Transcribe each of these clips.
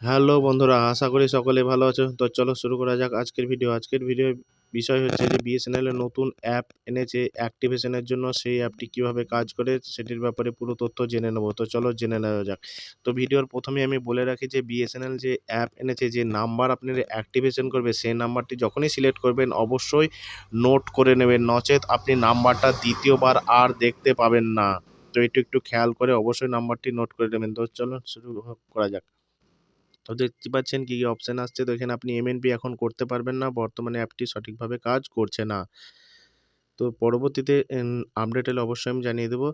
Hello বন্ধুরা, আশা করি সকলে ভালো আছো। তো চলো শুরু করা যাক আজকের ভিডিও। আজকের ভিডিওর বিষয় হচ্ছে যে বিএসএনএল এর নতুন অ্যাপ এনেছে অ্যাক্টিভেশনের জন্য। সেই অ্যাপটি কিভাবে কাজ করে সেটির ব্যাপারে পুরো তথ্য জেনে নেব। তো চলো জেনে নেওয়া যাক। তো ভিডিওর প্রথমেই আমি বলে রাখি যে বিএসএনএল যে অ্যাপ এনেছে, যে নাম্বার আপনি অ্যাক্টিভেশন করবে সেই নাম্বারটি যখনই সিলেক্ট করবেন অবশ্যই নোট করে নেবেন, নচেত আপনি নাম্বারটা দ্বিতীয়বার আর দেখতে পাবেন না। তো এটু একটু খেয়াল করে অবশ্যই নাম্বারটি নোট করে নেবেন। তো চলো শুরু করা যাক। তো দেখতে পাচ্ছেন কি, কি অপশন আসছে। তো এখানে আপনি এমএনপি এখন করতে পারবেন না, বর্তমানে অ্যাপটি সঠিকভাবে কাজ করছে না। তো পরবর্তীতে আপডেট এলে অবশ্যই আমি জানিয়ে দেবো।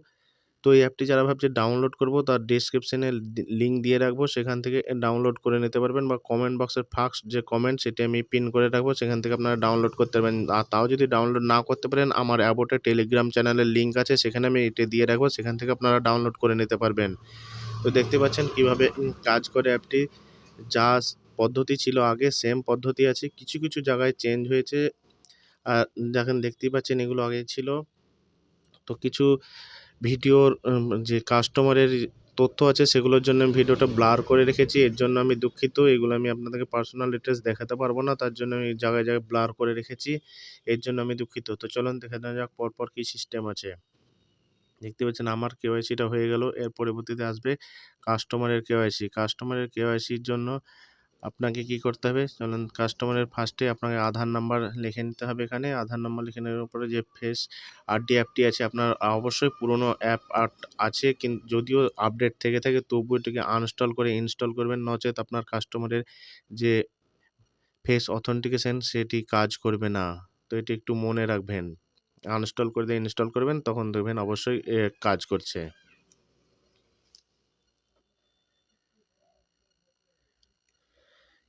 তো এই অ্যাপটি যারা ভাবছে ডাউনলোড করব, তার ডেসক্রিপশনে লিঙ্ক দিয়ে রাখবো, সেখান থেকে ডাউনলোড করে নিতে পারবেন, বা কমেন্ট বক্সের ফার্স্ট যে কমেন্ট সেটি আমি পিন করে রাখবো, সেখান থেকে আপনারা ডাউনলোড করতে পারবেন। আর তাও যদি ডাউনলোড না করতে পারেন, আমার অ্যাবোটে টেলিগ্রাম চ্যানেলের লিঙ্ক আছে, সেখানে আমি এটা দিয়ে রাখবো, সেখান থেকে আপনারা ডাউনলোড করে নিতে পারবেন। তো দেখতে পাচ্ছেন কিভাবে কাজ করে অ্যাপটি। যা পদ্ধতি ছিল আগে সেম পদ্ধতি আছে, কিছু কিছু জায়গায় চেঞ্জ হয়েছে। আর দেখেন, দেখতেই পাচ্ছেন এগুলো আগে ছিল। তো কিছু ভিডিওর যে কাস্টমারের তথ্য আছে সেগুলোর জন্য আমি ভিডিওটা ব্লার করে রেখেছি, এর জন্য আমি দুঃখিত। এগুলো আমি আপনাদেরকে পার্সোনাল ডিটেলস দেখাতে পারবো না, তার জন্য আমি জায়গায় জায়গায় ব্লার করে রেখেছি, এর জন্য আমি দুঃখিত। তো চলুন দেখে নেওয়া যাক পরপর কী সিস্টেম আছে। দেখতে পাচ্ছেন আমার কেওয়াইসিটা হয়ে গেল। এর পরবর্তীতে আসবে কাস্টমারের কেওয়াইসি। কাস্টমারের কেওয়াইসির জন্য আপনাকে কি করতে হবে, চলুন কাস্টমারের ফার্স্টে আপনাকে আধার নাম্বার লিখে নিতে হবে। এখানে আধার নাম্বার লিখে নেওয়ার পরে যে ফেস আরডি অ্যাপটি আছে, আপনার অবশ্যই পুরনো অ্যাপ আছে, কিন্তু যদিও আপডেট থেকে থাকে তবুও এটাকে আনইনস্টল করে ইনস্টল করবেন, নচেত আপনার কাস্টমারের যে ফেস অথেন্টিকেশন সেটি কাজ করবে না। তো এটি একটু মনে রাখবেন। আনইনস্টল করে দিয়ে ইনস্টল করবেন, তখন দেখবেন অবশ্যই কাজ করছে।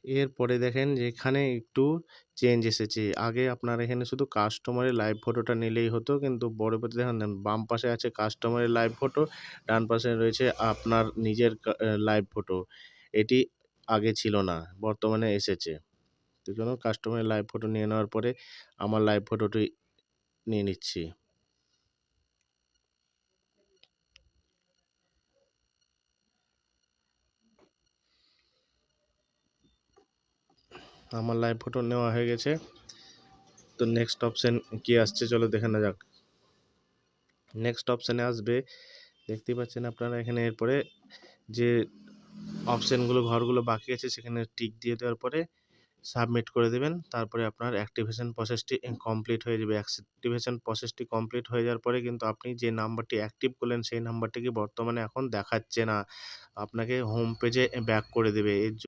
এরপরে দেখেন যে এখানে একটু চেঞ্জ এসেছে। আগে আপনার এখানে শুধু কাস্টমারের লাইভ ফটোটা নিলেই হতো, কিন্তু পরবর্তীতে দেখেন বাম পাশে আছে কাস্টমারের লাইভ ফটো, ডান পাশে রয়েছে আপনার নিজের লাইভ ফটো। এটি আগে ছিল না, বর্তমানে এসেছে। তো জন্য কাস্টমারের লাইভ ফটো নিয়ে নেওয়ার পরে আমার লাইভ ফটোটি নিয়ে নিচ্ছি। আমার লাইভ ফটো নেওয়া হয়ে গেছে। তো নেক্সট অপশন কি আসছে চলো দেখে নেওয়া যাক। নেক্সট অপশানে আসবে, দেখতেই পাচ্ছেন আপনারা এখানে। এরপরে যে অপশানগুলো ঘরগুলো বাকি আছে সেখানে টিক দিয়ে দেওয়ার পরে সাবমিট করে দেবেন। তারপরে আপনার অ্যাক্টিভেশন প্রসেসটি কমপ্লিট হয়ে যাবে। অ্যাক্টিভেশন প্রসেসটি কমপ্লিট হয়ে যাওয়ার পরে কিন্তু আপনি যে নাম্বারটি অ্যাক্টিভ করলেন সেই নাম্বারটিকে বর্তমানে এখন দেখাচ্ছে না, আপনাকে হোম পেজে ব্যাক করে দেবে। এর